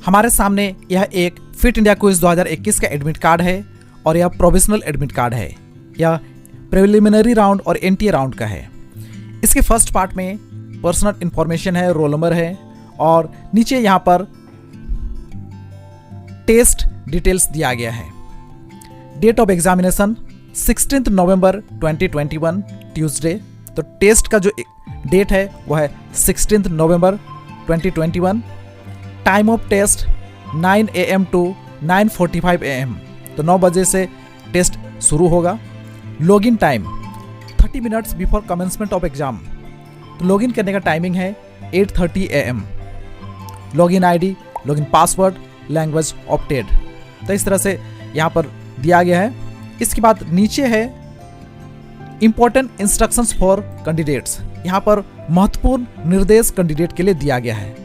हमारे सामने यह एक फिट इंडिया क्विज 2021 का एडमिट कार्ड है और यह प्रोविजनल एडमिट कार्ड है। यह प्रिलिमिनरी राउंड और एनटीए राउंड का है। इसके फर्स्ट पार्ट में पर्सनल इंफॉर्मेशन है, रोल नंबर है और नीचे यहाँ पर टेस्ट डिटेल्स दिया गया है। Date of examination 16 November 2021 Tuesday. तो टेस्ट का जो डेट है वह है 16 नवंबर 2021। Time of test 9 AM to 9:45 AM। तो 9 बजे से टेस्ट शुरू होगा। Login time 30 minutes before commencement of exam. तो लॉगिन करने का टाइमिंग है 8:30 AM। Login ID, login password, language opted. तो इस तरह से यहाँ पर दिया गया है। इसके बाद नीचे है इंपॉर्टेंट इंस्ट्रक्शंस फॉर कैंडिडेट्स। यहाँ पर महत्वपूर्ण निर्देश कैंडिडेट के लिए दिया गया है।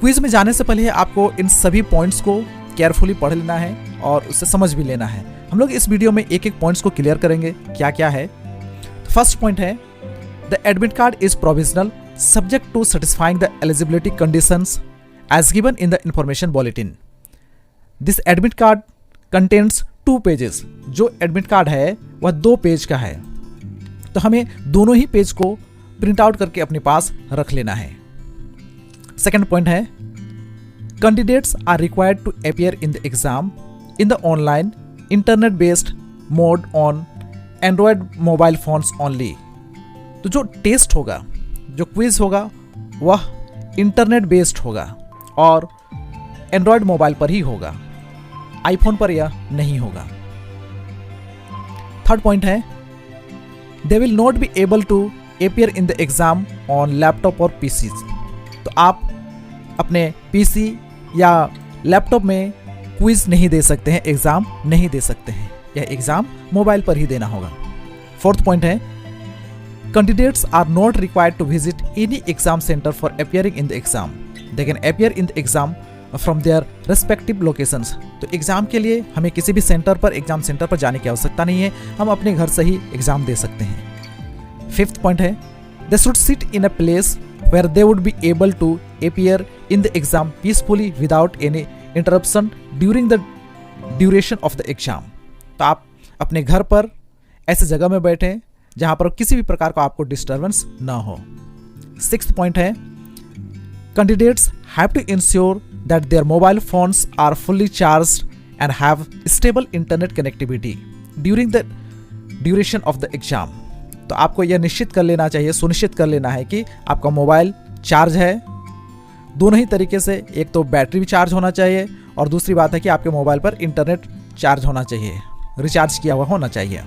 क्विज में जाने से पहले आपको इन सभी पॉइंट्स को केयरफुली पढ़ लेना है और उससे समझ भी लेना है। हम लोग इस वीडियो में एक एक पॉइंट्स को क्लियर करेंगे क्या क्या है। फर्स्ट पॉइंट है the admit card is provisional subject to satisfying the eligibility conditions as given in the information bulletin. This admit card contains 2 pages. जो एडमिट कार्ड है वह 2 पेज का है। तो हमें दोनों ही पेज को प्रिंट आउट करके अपने पास रख लेना है। सेकंड पॉइंट है candidates are required to appear in the exam in the online internet based mode on Android mobile phones only. तो जो टेस्ट होगा, जो क्विज होगा वह इंटरनेट बेस्ड होगा और एंड्रॉयड मोबाइल पर ही होगा, आईफोन पर यह नहीं होगा। थर्ड पॉइंट है they will not be able to appear in the exam on laptop और पीसी। तो आप अपने पीसी या लैपटॉप में क्विज नहीं दे सकते हैं, एग्जाम नहीं दे सकते हैं। यह एग्जाम मोबाइल पर ही देना होगा। फोर्थ पॉइंट है candidates are not required to visit any exam centre for appearing in the exam. They can appear in the exam from their respective locations. तो एग्जाम के लिए हमें किसी भी सेंटर पर, एग्जाम सेंटर पर जाने की आवश्यकता नहीं है, हम अपने घर से ही एग्जाम दे सकते हैं। फिफ्थ पॉइंट है they should sit in a place where they would be able to appear in the exam peacefully without any interruption during the duration of the exam। तो आप अपने घर पर ऐसे जगह में बैठें जहां पर किसी भी प्रकार का आपको डिस्टर्बेंस ना हो। सिक्स्थ पॉइंट है candidates have to ensure that their mobile phones are fully charged and have stable internet connectivity during the duration of the exam. तो आपको यह निश्चित कर लेना चाहिए, सुनिश्चित कर लेना है कि आपका मोबाइल चार्ज है। दोनों ही तरीके से, एक तो बैटरी भी चार्ज होना चाहिए और दूसरी बात है कि आपके मोबाइल पर इंटरनेट चार्ज होना चाहिए, रिचार्ज किया हुआ होना चाहिए।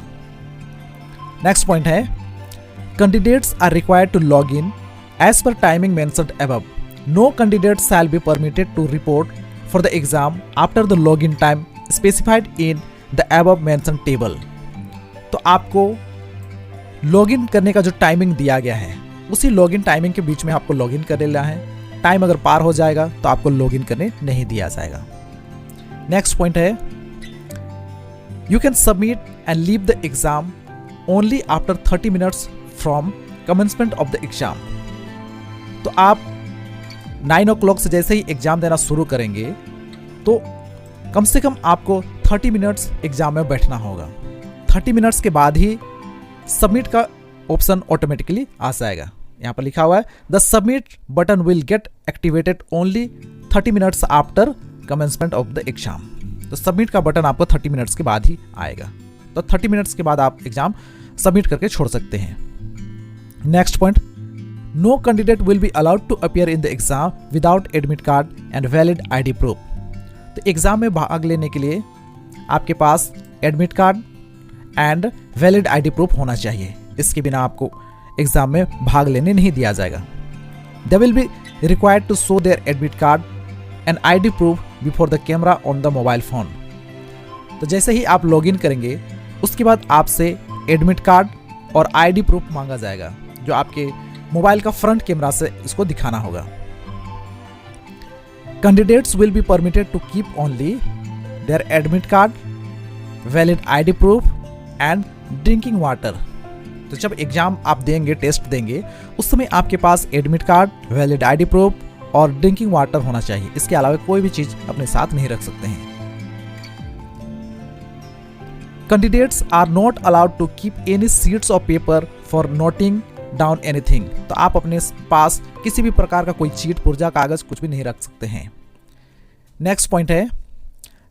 नेक्स्ट पॉइंट है candidates are required to log in as per timing mentioned above. No candidate shall be permitted to report for the exam after the log in time specified in the above mentioned table. तो आपको login करने का जो timing दिया गया है उसी login timing के बीच में आपको लॉगिन कर लेना है। टाइम अगर पार हो जाएगा तो आपको लॉगिन करने नहीं दिया जाएगा। नेक्स्ट पॉइंट है you can submit and leave the exam only after 30 minutes from commencement of the exam. तो आप 9 o'clock से जैसे ही एग्जाम देना शुरू करेंगे तो कम से कम आपको 30 मिनट्स एग्जाम में बैठना होगा। 30 मिनट्स के बाद ही सबमिट का ऑप्शन ऑटोमेटिकली आ जाएगा। यहाँ पर लिखा हुआ है the submit button will get activated only 30 minutes after commencement of the exam. तो सबमिट का बटन आपको 30 मिनट्स के बाद ही आएगा। तो 30 मिनट्स के बाद आप एग्जाम सबमिट करके छोड़ सकते हैं। Next point no candidate will be allowed to appear in the exam without admit card and valid ID proof. तो एग्जाम में भाग लेने के लिए आपके पास admit card and valid ID proof होना चाहिए। इसके बिना आपको एग्जाम में भाग लेने नहीं दिया जाएगा। They will be required to show their admit card and ID proof before the camera on the mobile phone. तो जैसे ही आप लॉगिन करेंगे उसके बाद आपसे एडमिट कार्ड और आईडी प्रूफ मांगा जाएगा जो आपके मोबाइल का फ्रंट कैमरा से इसको दिखाना होगा। Candidates will be permitted to keep only their admit card, valid ID proof and drinking water. तो जब एग्जाम आप देंगे, टेस्ट देंगे, उस समय आपके पास admit card, valid ID proof और ड्रिंकिंग वाटर होना चाहिए। इसके अलावा कोई भी चीज अपने साथ नहीं रख सकते हैं। Candidates are not allowed to keep any sheets of paper for noting down anything. तो आप अपने पास किसी भी प्रकार का कोई चीट, पुर्जा, कागज कुछ भी नहीं रख सकते हैं। नेक्स्ट पॉइंट है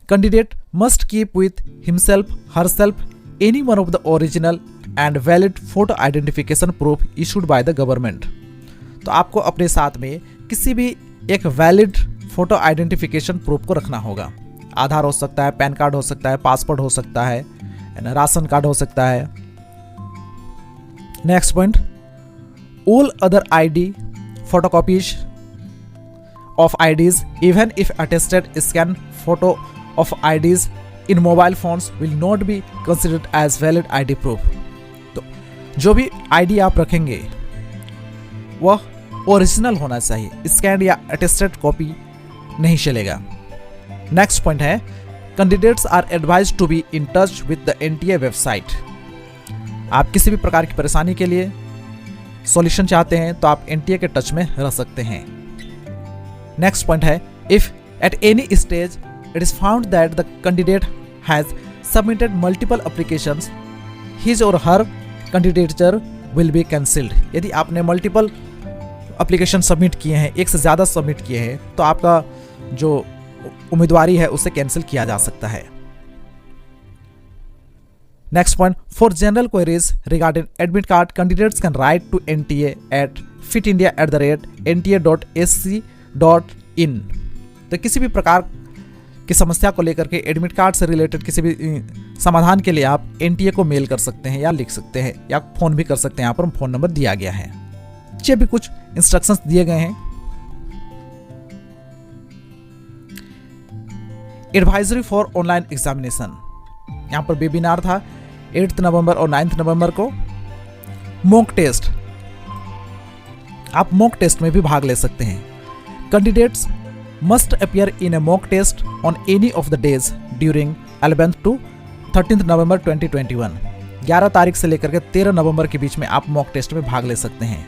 candidate must keep with himself herself any one of the original and valid photo identification proof issued by the government. तो आपको अपने साथ में किसी भी एक वैलिड फोटो आइडेंटिफिकेशन प्रूफ को रखना होगा। आधार हो सकता है, पैन कार्ड हो सकता है, पासपोर्ट हो सकता है, राशन कार्ड हो सकता है। Next point, all other ID photocopies of IDs even if attested scan photo of IDs in mobile phones will not be considered as valid ID proof। तो जो भी ID आप रखेंगे वह ओरिजिनल होना चाहिए, स्कैन या अटेस्टेड कॉपी नहीं चलेगा। नेक्स्ट पॉइंट है candidates are advised to be in touch with the NTA website. आप किसी भी प्रकार की परेशानी के लिए सॉल्यूशन चाहते हैं तो आप NTA के टच में रह सकते हैं। नेक्स्ट पॉइंट है if at any stage it is found that the candidate has submitted multiple applications his और हर कैंडिडेचर विल बी कैंसिल्ड। यदि आपने मल्टीपल एप्लीकेशन सबमिट किए हैं, एक से ज़्यादा सबमिट किए हैं, तो आपका जो उम्मीदवारी है उसे कैंसिल किया जा सकता है। Next point, for general queries regarding admit card candidates can write to NTA at fitindia@nta.ac.in। तो किसी भी प्रकार की समस्या को लेकर के एडमिट कार्ड से रिलेटेड किसी भी समाधान के लिए आप NTA को मेल कर सकते हैं या लिख सकते हैं या फोन भी कर सकते हैं। यहाँ पर फोन नंबर दिया गया है। नीचे भी कुछ इंस्ट्रक्शंस दिए गए हैं। एडवाइजरी फॉर ऑनलाइन एग्जामिनेशन, यहाँ पर वेबिनार था 8 नवंबर और 9 नवंबर को। मॉक टेस्ट, आप मॉक टेस्ट में भी भाग ले सकते हैं। Candidates must appear in a mock test on any of the days during 11th to 13th November 2021। 11 तारीख से लेकर के 13 नवंबर के बीच में आप मॉक टेस्ट में भाग ले सकते हैं।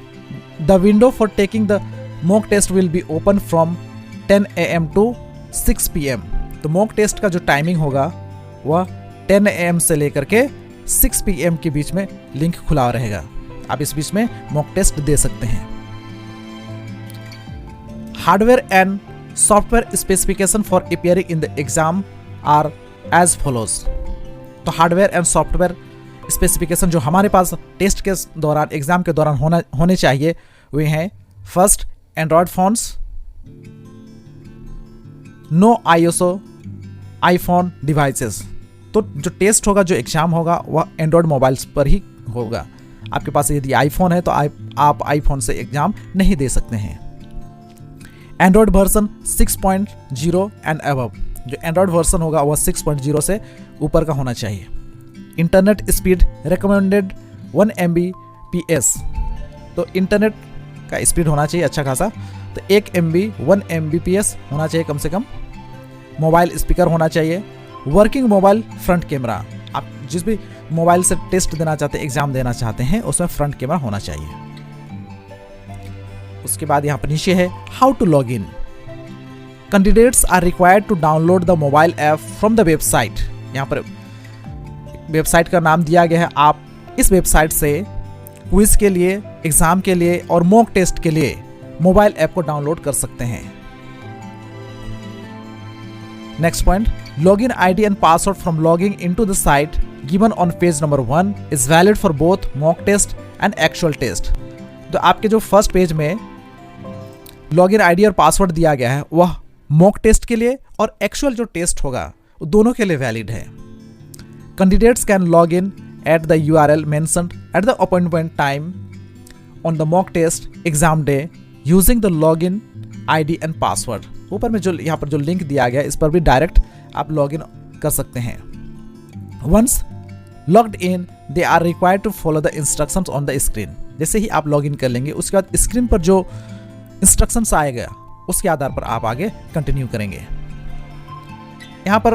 The window for taking the mock test will be open from 10 AM to 6 PM। तो मॉक टेस्ट का जो टाइमिंग होगा वह 10 AM से लेकर के 6 PM के बीच में लिंक खुला रहेगा। आप इस बीच में मॉक टेस्ट दे सकते हैं। Hardware and software specification for appearing in the exam are as follows. तो हार्डवेयर एंड सॉफ्टवेयर स्पेसिफिकेशन जो हमारे पास टेस्ट के दौरान, एग्जाम के दौरान होने चाहिए वे हैं, first android phones, no ISO iPhone devices. तो जो टेस्ट होगा, जो एग्जाम होगा वह एंड्रॉयड मोबाइल्स पर ही होगा। आपके पास यदि आईफोन है तो आप आईफोन से एग्जाम नहीं दे सकते हैं। एंड्रॉयड वर्जन 6.0 एंड अबव, जो एंड्रॉयड वर्जन होगा वह 6.0 से ऊपर का होना चाहिए। Internet speed recommended 1 Mbps। तो इंटरनेट का स्पीड होना चाहिए अच्छा खासा, तो 1 Mbps होना चाहिए कम से कम। मोबाइल स्पीकर होना चाहिए। वर्किंग मोबाइल फ्रंट कैमरा, आप जिस भी मोबाइल से टेस्ट देना चाहते हैं, एग्जाम देना चाहते हैं, उसमें फ्रंट कैमरा होना चाहिए। उसके बाद यहाँ पर नीचे है how to log in. Candidates are required to download the mobile app from the website. यहाँ पर वेबसाइट का नाम दिया गया है। आप इस वेबसाइट से क्विज के लिए, एग्जाम के लिए और मॉक टेस्ट के लिए मोबाइल ऐप को डाउनलोड कर सकते हैं। Next point, login ID and password from logging into the site given on page number 1 is valid for both mock test and actual test. तो आपके जो फर्स्ट पेज में लॉगिन ID और password दिया गया है वह मॉक टेस्ट के लिए और एक्चुअल जो टेस्ट होगा वो दोनों के लिए वैलिड है। Candidates can log in at the URL mentioned at the appointment time on the mock test exam day using the login ID and password. ऊपर में जो यहाँ पर जो लिंक दिया गया है इस पर भी डायरेक्ट आप लॉगिन कर सकते हैं। Once logged in they are required to follow the instructions on the screen. जैसे ही आप लॉगिन कर लेंगे उसके बाद स्क्रीन पर जो इंस्ट्रक्शंस आएगा उसके आधार पर आप आगे कंटिन्यू करेंगे। यहाँ पर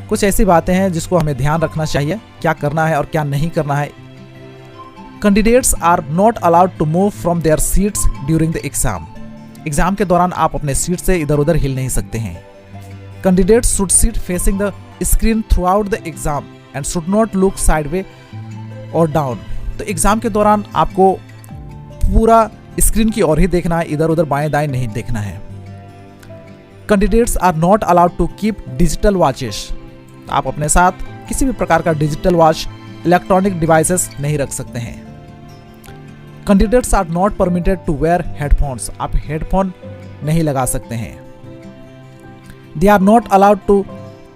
कुछ ऐसी बातें हैं जिसको हमें ध्यान रखना चाहिए, क्या करना है और क्या नहीं करना है। Candidates are not allowed to move from their seats during the exam. Exam के दौरान आप अपने सीट से इधर उधर हिल नहीं सकते हैं। Candidates should seat facing the screen through out the exam and should not look sideway और डाउन। तो एग्जाम के दौरान आपको पूरा स्क्रीन की ओर ही देखना है, इधर उधर बाएं दाएं नहीं देखना है। Candidates are not allowed to keep digital watches. आप अपने साथ किसी भी प्रकार का डिजिटल वॉच, इलेक्ट्रॉनिक डिवाइसेस नहीं रख सकते हैं। Candidates are not permitted to wear headphones. आप हेडफोन नहीं लगा सकते हैं। They are not allowed to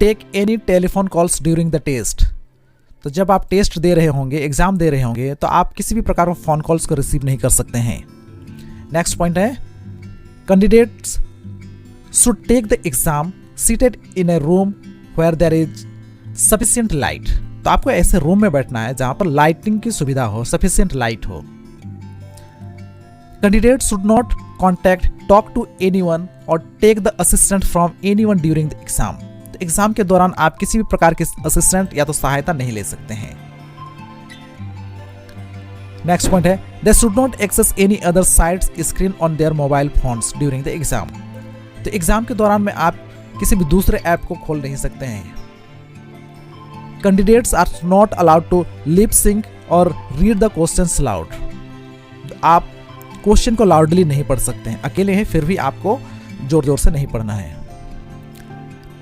take any telephone calls during the test. तो जब आप टेस्ट दे रहे होंगे, एग्जाम दे रहे होंगे, तो आप किसी भी प्रकार के फोन कॉल्स को रिसीव नहीं कर सकते हैं। नेक्स्ट पॉइंट है candidates should take the exam seated in a room where there is sufficient light. तो आपको ऐसे रूम में बैठना है जहां पर लाइटिंग की सुविधा हो, सफिशिएंट लाइट हो। Candidates should not contact, talk to anyone or take the assistance from anyone during the exam. तो एग्जाम के दौरान आप किसी भी प्रकार के असिस्टेंट या तो सहायता नहीं ले सकते हैं। नेक्स्ट पॉइंट है they should not access any other sites screen on their mobile phones during the exam. तो एग्जाम के दौरान में आप किसी भी दूसरे ऐप को खोल नहीं सकते हैं। Candidates are not allowed to lip sync और रीड द क्वेश्चंस लाउड। आप क्वेश्चन को लाउडली नहीं पढ़ सकते हैं, अकेले हैं फिर भी आपको जोर जोर से नहीं पढ़ना है।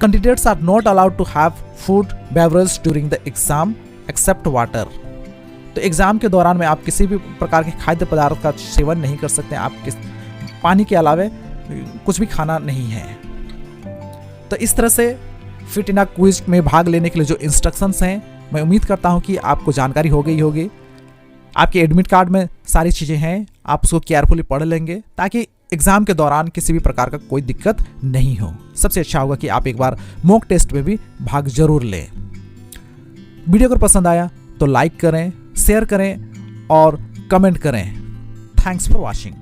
Candidates are not allowed to have food beverage during the exam except water. तो एग्जाम के दौरान में आप किसी भी प्रकार के खाद्य पदार्थ का सेवन नहीं कर सकते। आप पानी के अलावा कुछ भी खाना नहीं है। तो इस तरह से फिट इन क्विज में भाग लेने के लिए जो इंस्ट्रक्शंस हैं, मैं उम्मीद करता हूं कि आपको जानकारी हो गई होगी। आपके एडमिट कार्ड में सारी चीज़ें हैं, आप उसको केयरफुली पढ़ लेंगे ताकि एग्जाम के दौरान किसी भी प्रकार का कोई दिक्कत नहीं हो। सबसे अच्छा होगा कि आप एक बार मॉक टेस्ट में भी भाग जरूर लें। वीडियो अगर पसंद आया तो लाइक करें, शेयर करें और कमेंट करें। Thanks for watching.